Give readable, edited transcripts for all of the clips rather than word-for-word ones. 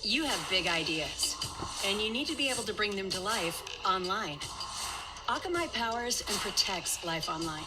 You have big ideas, and you need to be able to bring them to life online. Akamai powers and protects life online.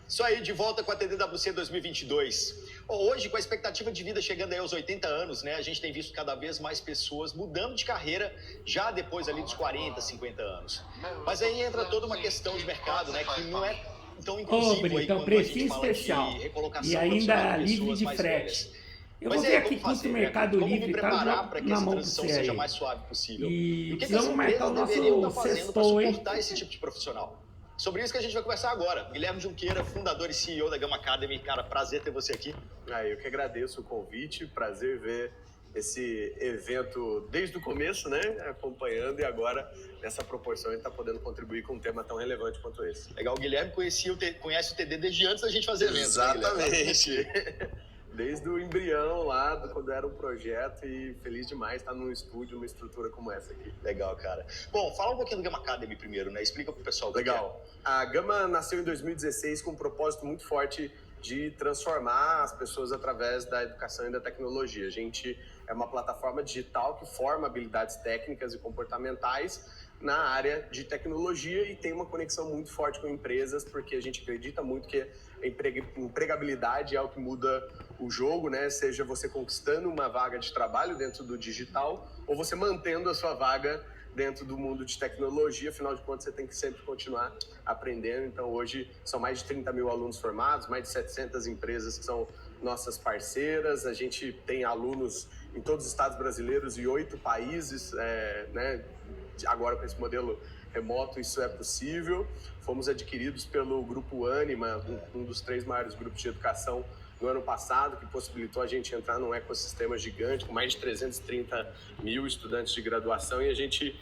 Isso aí, de volta com a TDWC 2022. Hoje, com a expectativa de vida chegando aí aos 80 anos, né, a gente tem visto cada vez mais pessoas mudando de carreira já depois ali dos 40, 50 anos. Mas aí entra toda uma questão de mercado, né, que não é tão inclusivo aí Então, quando a gente precinho fala especial. de recolocação E profissional ainda de livre pessoas de mais frete. velhas. Eu Mas vou aí, ver aqui como quanto fazer, o né? Mercado Como me Livre tá preparar para que na essa mão pra transição você seja aí. mais suave possível? E o que as precisamos marcar o empresas deveriam nosso estar fazendo para sextou, hein? suportar esse tipo de profissional? Sobre isso que a gente vai conversar agora. Guilherme Junqueira, fundador e CEO da Gama Academy. Cara, prazer ter você aqui. Eu que agradeço o convite, prazer ver esse evento desde o começo, né, acompanhando, e agora nessa proporção a gente está podendo contribuir com um tema tão relevante quanto esse. Legal, o Guilherme conhece o TD desde antes da gente fazer evento. Exatamente. Né, desde o embrião lá, quando era um projeto, e feliz demais estar num estúdio, numa estrutura como essa aqui. Legal, cara. Bom, fala um pouquinho do Gama Academy primeiro, né? Explica pro pessoal. Legal. A Gama nasceu em 2016 com um propósito muito forte de transformar as pessoas através da educação e da tecnologia. A gente é uma plataforma digital que forma habilidades técnicas e comportamentais na área de tecnologia e tem uma conexão muito forte com empresas, porque a gente acredita muito que a empregabilidade é o que muda o jogo, né? Seja você conquistando uma vaga de trabalho dentro do digital ou você mantendo a sua vaga dentro do mundo de tecnologia. Afinal de contas, você tem que sempre continuar aprendendo. Então, hoje, são mais de 30 mil alunos formados, mais de 700 empresas que são nossas parceiras. A gente tem alunos em todos os estados brasileiros e 8 países, né? Agora, com esse modelo remoto, isso é possível. Fomos adquiridos pelo Grupo Ânima, um dos 3 maiores grupos de educação no ano passado, que possibilitou a gente entrar num ecossistema gigante, com mais de 330 mil estudantes de graduação, e a gente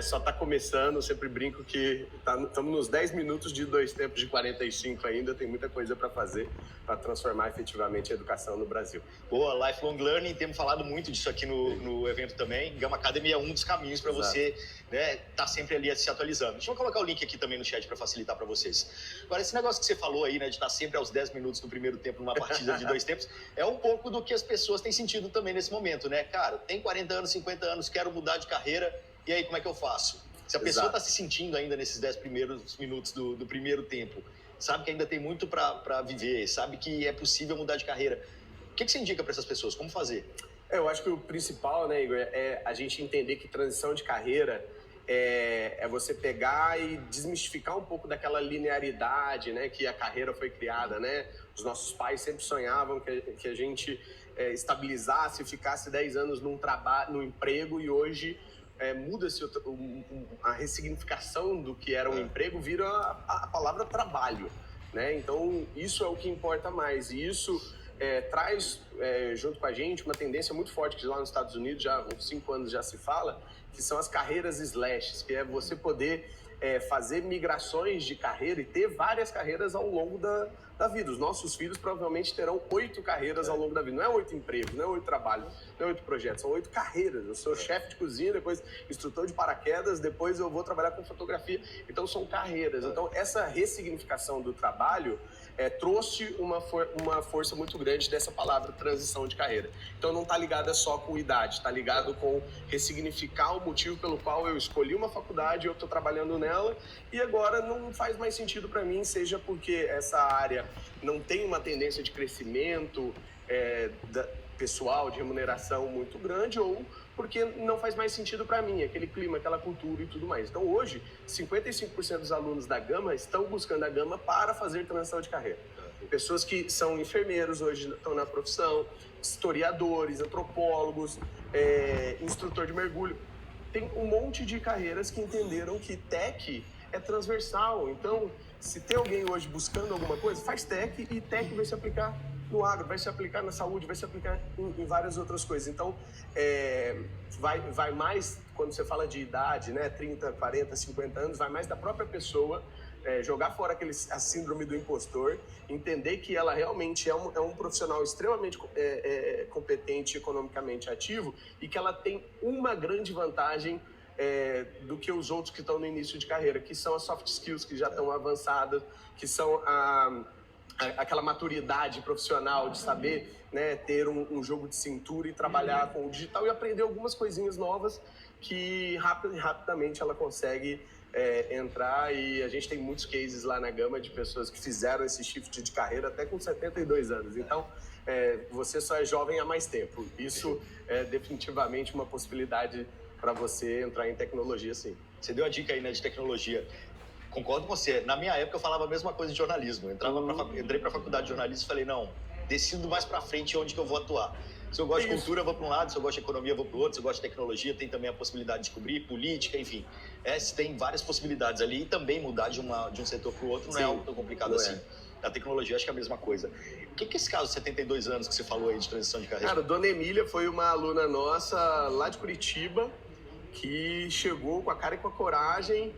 só está começando. Sempre brinco que estamos nos 10 minutos de 2 tempos de 45 ainda, tem muita coisa para fazer para transformar efetivamente a educação no Brasil. Boa, Lifelong Learning, temos falado muito disso aqui no evento também. Gama Academy é um dos caminhos para você, né, tá sempre ali se atualizando. Deixa eu colocar o link aqui também no chat para facilitar para vocês. Agora, esse negócio que você falou aí, né, de estar sempre aos 10 minutos do primeiro tempo numa partida de 2 tempos, é um pouco do que as pessoas têm sentido também nesse momento, né? Cara, tem 40 anos, 50 anos, quero mudar de carreira, e aí como é que eu faço? Se a pessoa está se sentindo ainda nesses 10 primeiros minutos do primeiro tempo, sabe que ainda tem muito para viver, sabe que é possível mudar de carreira, o que você indica para essas pessoas? Como fazer? Eu acho que o principal, né, Igor, é a gente entender que transição de carreira é você pegar e desmistificar um pouco daquela linearidade, né, que a carreira foi criada, né? Os nossos pais sempre sonhavam que a gente estabilizasse, ficasse 10 anos num emprego, e hoje muda-se a ressignificação do que era um emprego, vira a palavra trabalho, né? Então, isso é o que importa mais, e isso traz junto com a gente uma tendência muito forte que lá nos Estados Unidos já há uns 5 anos já se fala, que são as carreiras slashes, que é você poder fazer migrações de carreira e ter várias carreiras ao longo da vida. Os nossos filhos provavelmente terão 8 carreiras ao longo da vida. Não é 8 empregos, não é 8 trabalhos, não é 8 projetos, são 8 carreiras. Eu sou chefe de cozinha, depois instrutor de paraquedas, depois eu vou trabalhar com fotografia. Então são carreiras. Então essa ressignificação do trabalho trouxe uma força muito grande dessa palavra transição de carreira. Então não está ligada só com idade, está ligado com ressignificar o motivo pelo qual eu escolhi uma faculdade, eu estou trabalhando nela e agora não faz mais sentido para mim, seja porque essa área não tem uma tendência de crescimento pessoal, de remuneração muito grande, ou porque não faz mais sentido para mim, aquele clima, aquela cultura e tudo mais. Então hoje, 55% dos alunos da Gama estão buscando a Gama para fazer transição de carreira. Pessoas que são enfermeiros hoje estão na profissão, historiadores, antropólogos, instrutor de mergulho. Tem um monte de carreiras que entenderam que tech é transversal. Então, se tem alguém hoje buscando alguma coisa, faz tech e tech vai se aplicar no agro, vai se aplicar na saúde, vai se aplicar em várias outras coisas. Então, vai mais, quando você fala de idade, né, 30, 40, 50 anos, vai mais da própria pessoa, jogar fora a síndrome do impostor, entender que ela realmente é um profissional extremamente competente, economicamente ativo, e que ela tem uma grande vantagem do que os outros que estão no início de carreira, que são as soft skills que já estão avançadas, que são aquela maturidade profissional de saber, né, ter um jogo de cintura e trabalhar com o digital e aprender algumas coisinhas novas que rapidamente ela consegue entrar. E a gente tem muitos cases lá na Gama de pessoas que fizeram esse shift de carreira até com 72 anos. Então, você só é jovem há mais tempo. Isso é definitivamente uma possibilidade para você entrar em tecnologia, sim. Você deu a dica aí, né, de tecnologia. Concordo com você. Na minha época eu falava a mesma coisa de jornalismo. Entrei para a faculdade de jornalismo e falei, não, decido mais para frente onde que eu vou atuar. Se eu gosto de cultura, eu vou para um lado. Se eu gosto de economia, eu vou para o outro. Se eu gosto de tecnologia, tem também a possibilidade de cobrir política, enfim. Tem várias possibilidades ali. E também mudar de um setor para o outro não é algo tão complicado assim. Na tecnologia, acho que é a mesma coisa. O que é esse caso de 72 anos que você falou aí de transição de carreira? Cara, Dona Emília foi uma aluna nossa lá de Curitiba que chegou com a cara e com a coragem,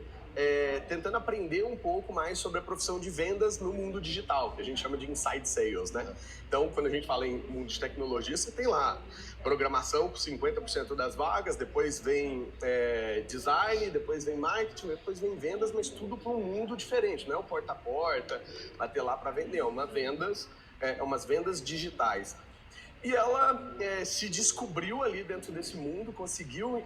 tentando aprender um pouco mais sobre a profissão de vendas no mundo digital, que a gente chama de inside sales, né? Então, quando a gente fala em mundo de tecnologia, você tem lá programação com 50% das vagas, depois vem design, depois vem marketing, depois vem vendas, mas tudo para um mundo diferente, não é o porta a porta, bater lá para vender, umas vendas digitais. E ela se descobriu ali dentro desse mundo, conseguiu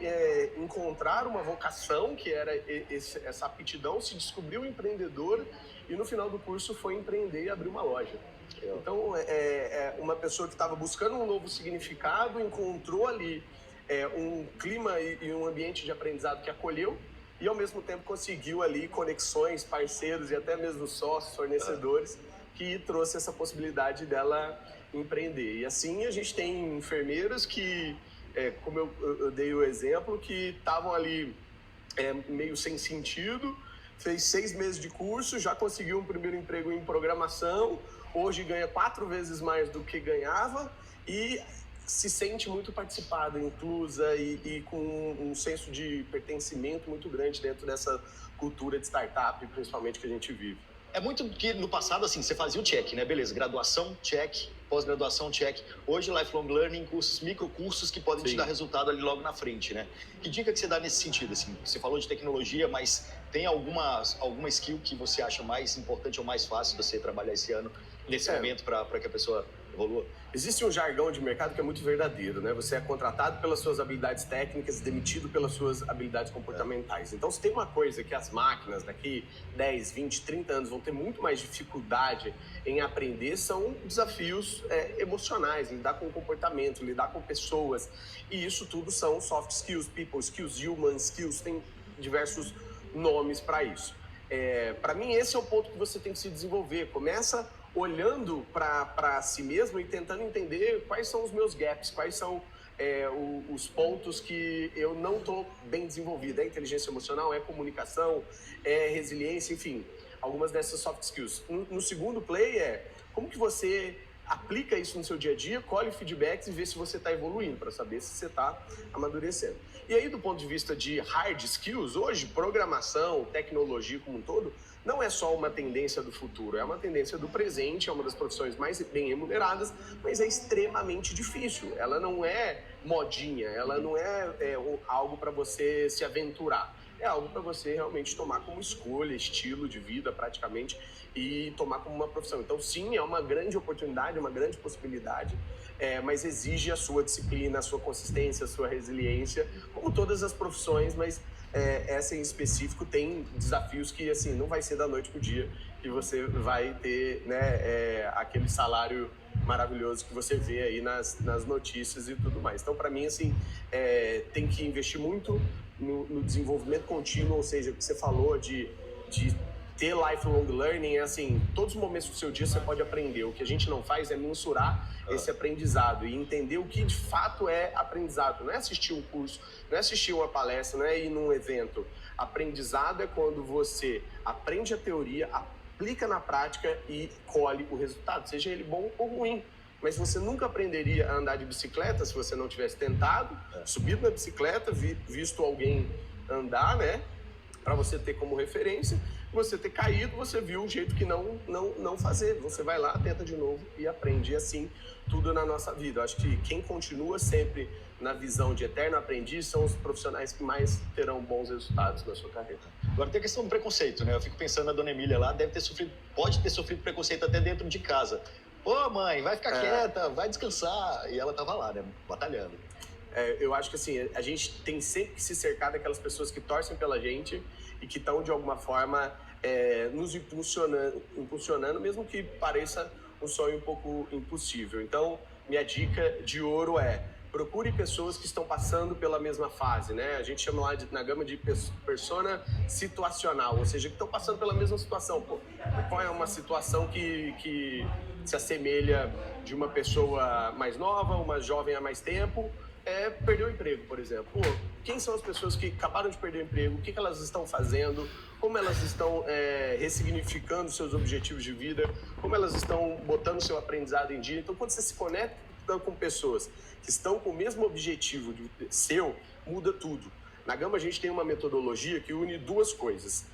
encontrar uma vocação, que era essa aptidão, se descobriu empreendedora e no final do curso foi empreender e abrir uma loja. Então, uma pessoa que estava buscando um novo significado, encontrou ali um clima e um ambiente de aprendizado que acolheu e ao mesmo tempo conseguiu ali conexões, parceiros e até mesmo sócios, fornecedores, que trouxe essa possibilidade dela empreender. E assim a gente tem enfermeiras que, como eu dei o exemplo, que estavam ali meio sem sentido, fez 6 meses de curso, já conseguiu um primeiro emprego em programação, hoje ganha 4 vezes mais do que ganhava e se sente muito participada, inclusa e com um senso de pertencimento muito grande dentro dessa cultura de startup, principalmente, que a gente vive. É muito que no passado, assim, você fazia o check, né? Beleza, graduação, check, pós-graduação, check. Hoje, lifelong learning, cursos, microcursos que podem te dar resultado ali logo na frente, né? Que dica que você dá nesse sentido, assim? Você falou de tecnologia, mas tem alguma skill que você acha mais importante ou mais fácil de você trabalhar esse ano, nesse momento, para que a pessoa evolua? Existe um jargão de mercado que é muito verdadeiro, né? Você é contratado pelas suas habilidades técnicas e demitido pelas suas habilidades comportamentais. Então, se tem uma coisa que as máquinas daqui 10, 20, 30 anos vão ter muito mais dificuldade em aprender, são desafios emocionais, lidar com o comportamento, lidar com pessoas. E isso tudo são soft skills, people skills, human skills, tem diversos nomes para isso. Para mim, esse é o ponto que você tem que se desenvolver. Começa olhando para si mesmo e tentando entender quais são os meus gaps, quais são os pontos que eu não estou bem desenvolvido. É inteligência emocional, é comunicação, é resiliência, enfim, algumas dessas soft skills. No segundo play como que você aplica isso no seu dia a dia, colhe feedbacks e vê se você está evoluindo, para saber se você está amadurecendo. E aí, do ponto de vista de hard skills, hoje, programação, tecnologia como um todo, não é só uma tendência do futuro, é uma tendência do presente, é uma das profissões mais bem remuneradas, mas é extremamente difícil. Ela não é modinha, ela não é algo para você se aventurar. É algo para você realmente tomar como escolha, estilo de vida praticamente, e tomar como uma profissão. Então, sim, é uma grande oportunidade, uma grande possibilidade, mas exige a sua disciplina, a sua consistência, a sua resiliência, como todas as profissões, mas essa em específico tem desafios que, assim, não vai ser da noite pro dia que você vai ter, né, aquele salário maravilhoso que você vê aí nas notícias e tudo mais. Então, para mim, assim, tem que investir muito no desenvolvimento contínuo, ou seja, o que você falou de ter lifelong learning, assim, todos os momentos do seu dia você pode aprender. O que a gente não faz é mensurar esse aprendizado e entender o que de fato é aprendizado. Não é assistir um curso, não é assistir uma palestra, não é ir num evento. Aprendizado é quando você aprende a teoria, aplica na prática e colhe o resultado, seja ele bom ou ruim. mas você nunca aprenderia a andar de bicicleta se você não tivesse tentado, subido na bicicleta, visto alguém andar, né? Para você ter como referência, você ter caído, você viu um jeito que não fazer. Você vai lá, tenta de novo e aprende. E assim, tudo na nossa vida. Eu acho que quem continua sempre na visão de eterno aprendiz são os profissionais que mais terão bons resultados na sua carreira. Agora tem a questão do preconceito, né? Eu fico pensando na dona Emília lá, pode ter sofrido preconceito até dentro de casa. Ô mãe, vai ficar quieta, vai descansar. E ela tava lá, né? Batalhando. Eu acho que assim, a gente tem sempre que se cercar daquelas pessoas que torcem pela gente e que estão de alguma forma nos impulsionando, mesmo que pareça um sonho um pouco impossível. Então, minha dica de ouro procure pessoas que estão passando pela mesma fase, né? A gente chama lá na gama de persona situacional, ou seja, que estão passando pela mesma situação. Pô, qual é uma situação que se assemelha de uma pessoa mais nova, uma jovem há mais tempo? Perder o emprego, por exemplo. Pô, quem são as pessoas que acabaram de perder o emprego? O que elas estão fazendo? Como elas estão ressignificando seus objetivos de vida? Como elas estão botando seu aprendizado em dia? Então, quando você se conecta com pessoas que estão com o mesmo objetivo seu, muda tudo. Na Gama, a gente tem uma metodologia que une duas coisas.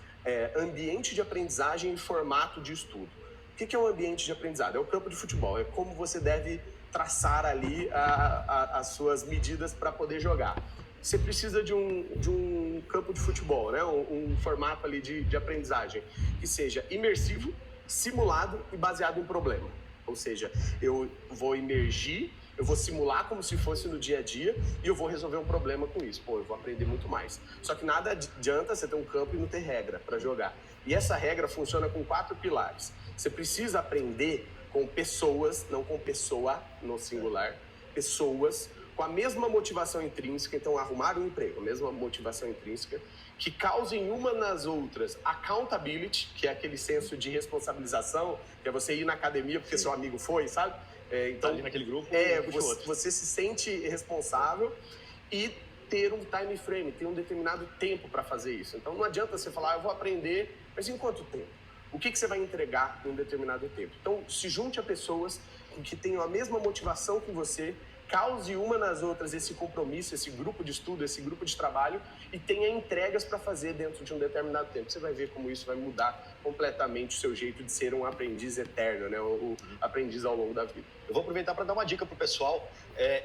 Ambiente de aprendizagem e formato de estudo. O que é um ambiente de aprendizado? É o campo de futebol. É como você deve traçar ali as suas medidas para poder jogar. Você precisa de um campo de futebol, né? Um formato ali de aprendizagem que seja imersivo, simulado e baseado em problema. Ou seja, eu vou imergir, eu vou simular como se fosse no dia a dia e eu vou resolver um problema com isso. Pô, eu vou aprender muito mais. Só que nada adianta você ter um campo e não ter regra para jogar. E essa regra funciona com 4 pilares. Você precisa aprender com pessoas, não com pessoa no singular, pessoas com a mesma motivação intrínseca, então arrumar um emprego, a mesma motivação intrínseca, que causem uma nas outras accountability, que é aquele senso de responsabilização, que é você ir na academia porque seu amigo foi, sabe? Então, tá ali naquele grupo, você se sente responsável e ter um time frame, ter um determinado tempo para fazer isso. Então não adianta você falar, eu vou aprender, mas em quanto tempo? O que você vai entregar em um determinado tempo? Então, se junte a pessoas que tenham a mesma motivação que você, cause uma nas outras esse compromisso, esse grupo de estudo, esse grupo de trabalho e tenha entregas para fazer dentro de um determinado tempo. Você vai ver como isso vai mudar completamente o seu jeito de ser um aprendiz eterno, né? O aprendiz ao longo da vida. Eu vou aproveitar para dar uma dica pro pessoal.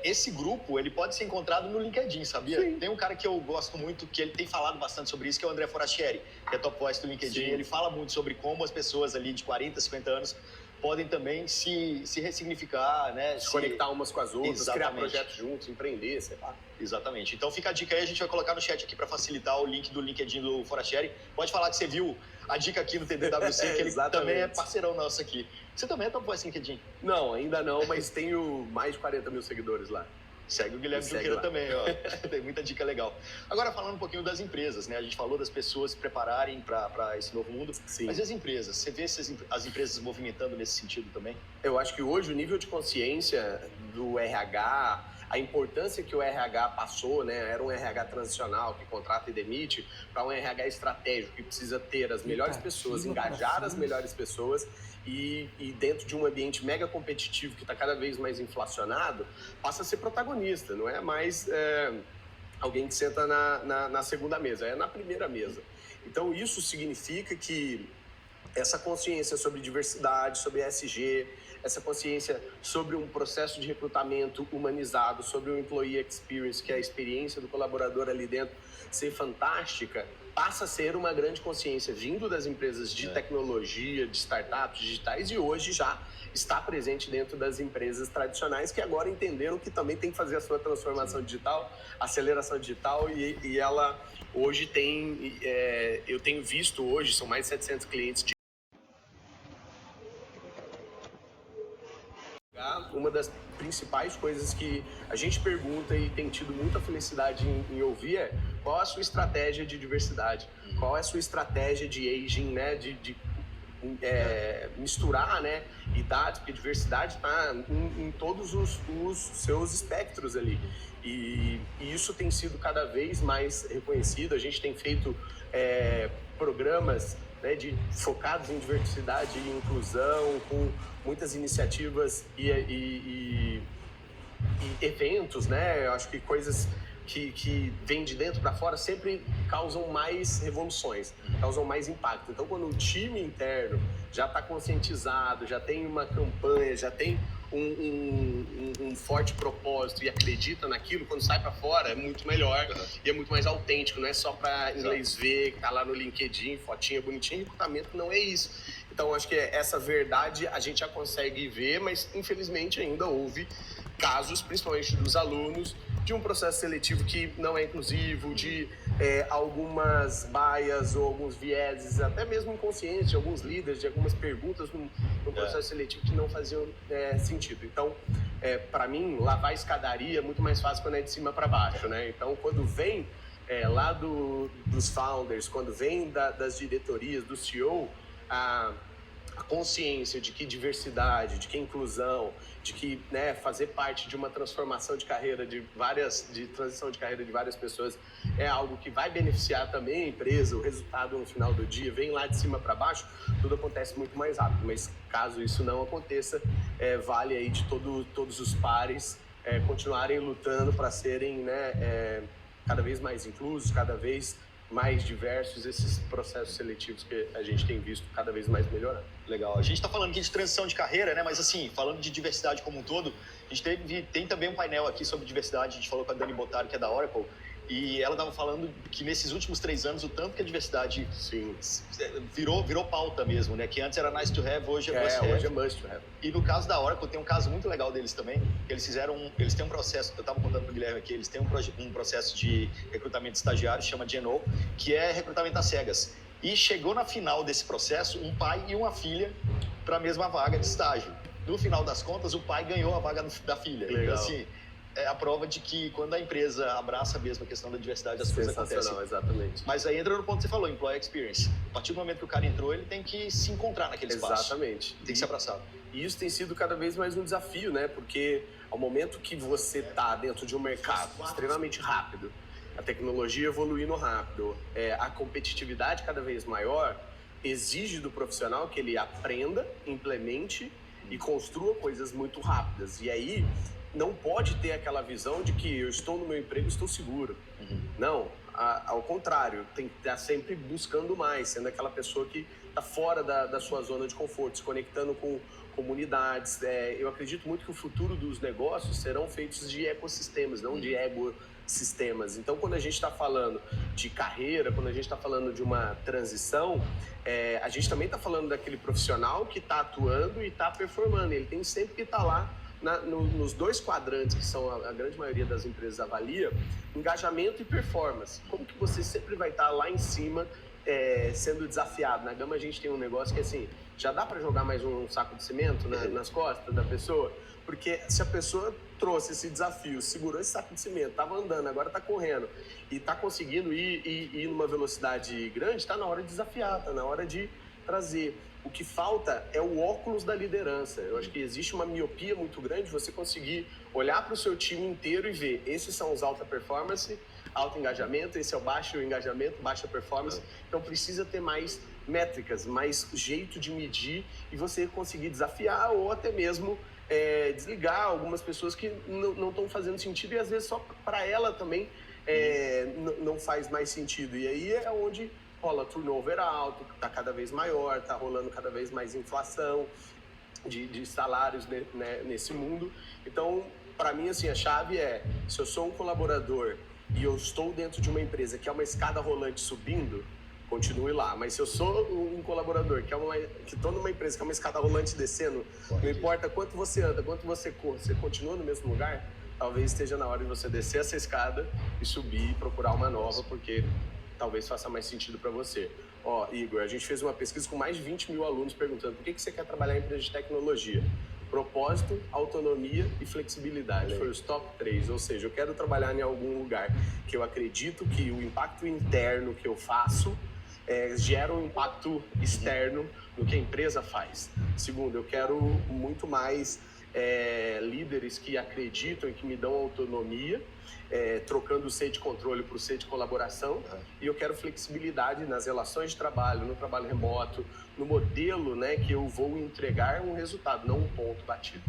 Esse grupo, ele pode ser encontrado no LinkedIn, sabia? Sim. Tem um cara que eu gosto muito, que ele tem falado bastante sobre isso, que é o André Forastieri, que é top voice do LinkedIn. Sim. Ele fala muito sobre como as pessoas ali de 40, 50 anos podem também se ressignificar, né? Se conectar umas com as outras, Exatamente. criar projetos juntos, empreender, sei lá. Exatamente. Então fica a dica aí, a gente vai colocar no chat aqui para facilitar o link do LinkedIn do Forastieri. Pode falar que você viu a dica aqui no TDWC, que ele também é parceirão nosso aqui. Você também é top voice LinkedIn? Não, ainda não, mas tenho mais de 40 mil seguidores lá. Segue o Guilherme Junqueira também, ó. Tem muita dica legal. Agora, falando um pouquinho das empresas, né? A gente falou das pessoas se prepararem para esse novo mundo. Sim. Mas e as empresas? Você vê as empresas movimentando nesse sentido também? Eu acho que hoje o nível de consciência do RH, a importância que o RH passou, né? Era um RH transicional que contrata e demite, para um RH estratégico que precisa ter as melhores pessoas, engajar as melhores pessoas e dentro de um ambiente mega competitivo que está cada vez mais inflacionado, passa a ser protagonista, não é mais alguém que senta na segunda mesa, é na primeira mesa. Então isso significa que essa consciência sobre diversidade, sobre ESG, essa consciência sobre um processo de recrutamento humanizado, sobre o employee experience, que é a experiência do colaborador ali dentro, ser fantástica, passa a ser uma grande consciência vindo das empresas de tecnologia, de startups digitais e hoje já está presente dentro das empresas tradicionais que agora entenderam que também tem que fazer a sua transformação digital, aceleração digital e ela hoje tem, eu tenho visto hoje, são mais de 700 clientes de uma das principais coisas que a gente pergunta e tem tido muita felicidade em ouvir é qual a sua estratégia de diversidade, qual é a sua estratégia de aging, né, de misturar, né, idades, porque diversidade está em todos os seus espectros ali e isso tem sido cada vez mais reconhecido. A gente tem feito programas né, focados em diversidade e inclusão, com muitas iniciativas e eventos, né? Eu acho que coisas que vêm de dentro para fora sempre causam mais revoluções, causam mais impacto. Então, quando o time interno já está conscientizado, já tem uma campanha, já tem um forte propósito e acredita naquilo, quando sai para fora é muito melhor e é muito mais autêntico, não é só para inglês ver, que tá lá no LinkedIn, fotinha bonitinha, recrutamento não é isso. Então, acho que essa verdade a gente já consegue ver, mas infelizmente ainda houve casos, principalmente dos alunos, de um processo seletivo que não é inclusivo, de algumas baias ou alguns vieses, até mesmo inconscientes, de alguns líderes, de algumas perguntas no processo seletivo que não faziam sentido. Então, para mim, lavar a escadaria é muito mais fácil quando é de cima para baixo, né? Então, quando vem lá dos founders, quando vem das diretorias, do CEO, a consciência de que diversidade, de que inclusão, de que, né, fazer parte de uma transformação de carreira de transição de carreira de várias pessoas é algo que vai beneficiar também a empresa, o resultado no final do dia vem lá de cima para baixo, tudo acontece muito mais rápido. Mas caso isso não aconteça, vale aí de todos os pares continuarem lutando para serem, né, cada vez mais inclusos, cada vez mais diversos, esses processos seletivos que a gente tem visto cada vez mais melhorar. Legal. A gente está falando aqui de transição de carreira, né? Mas assim, falando de diversidade como um todo, a gente tem também um painel aqui sobre diversidade. A gente falou com a Dani Bottari, que é da Oracle, e ela estava falando que nesses últimos 3 anos, o tanto que a diversidade virou pauta mesmo, né? Que antes era nice to have, hoje é must have. Hoje é must to have. E no caso da Oracle, tem um caso muito legal deles também, que eles têm um processo, eu estava contando para o Guilherme aqui, eles têm um processo de recrutamento de estagiários, chama Geno, que é recrutamento às cegas. E chegou na final desse processo um pai e uma filha para a mesma vaga de estágio. No final das contas, o pai ganhou a vaga da filha. Legal. Então, assim, é a prova de que quando a empresa abraça mesmo a questão da diversidade, as coisas acontecem. Exatamente. Mas aí entra no ponto que você falou, employee experience. A partir do momento que o cara entrou, ele tem que se encontrar naquele espaço. Exatamente. Tem que ser abraçado. E isso tem sido cada vez mais um desafio, né? Porque ao momento que você está dentro de um mercado extremamente rápido, a tecnologia evoluindo rápido, a competitividade cada vez maior, exige do profissional que ele aprenda, implemente e construa coisas muito rápidas. E aí não pode ter aquela visão de que eu estou no meu emprego, estou seguro. Não, ao contrário, tem que estar sempre buscando mais, sendo aquela pessoa que está fora da sua zona de conforto, se conectando com comunidades. Eu acredito muito que o futuro dos negócios serão feitos de ecossistemas, não de ecossistemas. Então, quando a gente está falando de carreira, quando a gente está falando de uma transição, a gente também está falando daquele profissional que está atuando e está performando. Ele tem sempre que estar lá nos 2 quadrantes que são a grande maioria das empresas avalia, engajamento e performance. Como que você sempre vai estar lá em cima sendo desafiado? Na Gama a gente tem um negócio que assim, já dá para jogar mais um saco de cimento nas costas da pessoa? Porque se a pessoa trouxe esse desafio, segurou esse saco de cimento, estava andando, agora está correndo e está conseguindo ir numa velocidade grande, está na hora de desafiar, está na hora de trazer. O que falta é o óculos da liderança. Eu acho que existe uma miopia muito grande, você conseguir olhar para o seu time inteiro e ver, esses são os alta performance, alto engajamento, esse é o baixo engajamento, baixa performance. Então precisa ter mais métricas, mais jeito de medir e você conseguir desafiar ou até mesmo desligar algumas pessoas que não estão fazendo sentido e às vezes só para ela também não faz mais sentido. E aí é onde rola turnover alto, está cada vez maior, está rolando cada vez mais inflação de salários nesse mundo. Então, para mim, assim, a chave se eu sou um colaborador e eu estou dentro de uma empresa que é uma escada rolante subindo, continue lá. Mas se eu sou um colaborador que estou numa empresa que é uma escada rolante descendo, não importa quanto você anda, quanto você corre, você continua no mesmo lugar, talvez esteja na hora de você descer essa escada e subir e procurar uma nova, porque talvez faça mais sentido para você. Igor, a gente fez uma pesquisa com mais de 20 mil alunos perguntando por que você quer trabalhar em empresa de tecnologia. Propósito, autonomia e flexibilidade. Foi os top 3, ou seja, eu quero trabalhar em algum lugar que eu acredito que o impacto interno que eu faço gera um impacto externo no que a empresa faz. Segundo, eu quero muito mais líderes que acreditam e que me dão autonomia, trocando o C de controle para o C de colaboração. E eu quero flexibilidade nas relações de trabalho, no trabalho remoto, no modelo, né, que eu vou entregar um resultado, não um ponto batido.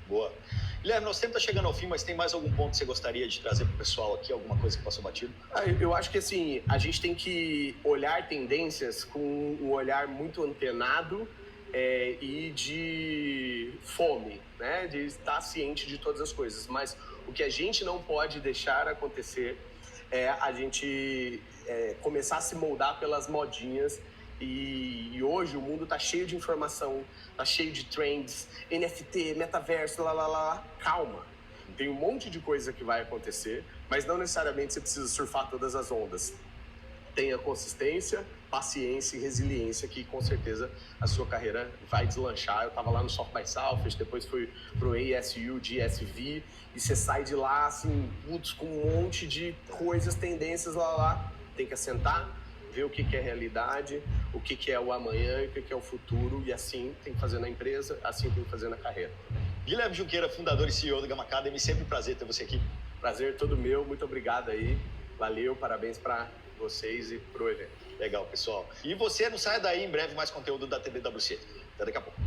Boa. Guilherme, nosso tempo está chegando ao fim, mas tem mais algum ponto que você gostaria de trazer para o pessoal aqui? Alguma coisa que passou batido? Eu acho que assim, a gente tem que olhar tendências com um olhar muito antenado e de fome, né? De estar ciente de todas as coisas. Mas o que a gente não pode deixar acontecer é a gente começar a se moldar pelas modinhas. E hoje o mundo tá cheio de informação, tá cheio de trends, NFT, metaverso, Calma, tem um monte de coisa que vai acontecer, mas não necessariamente você precisa surfar todas as ondas. Tenha consistência, paciência e resiliência, que com certeza a sua carreira vai deslanchar. Eu tava lá no South by Southwest, depois fui pro ASU, GSV, e você sai de lá assim, com um monte de coisas, tendências, tem que assentar, ver o que é realidade, o que é o amanhã e o que é o futuro, e assim tem que fazer na empresa, assim tem que fazer na carreira. Guilherme Junqueira, fundador e CEO da Gamma Academy, sempre um prazer ter você aqui. Prazer todo meu, muito obrigado aí, valeu, parabéns para vocês e pro evento. Legal, pessoal. E você não saia daí, em breve mais conteúdo da TVWC. Até daqui a pouco.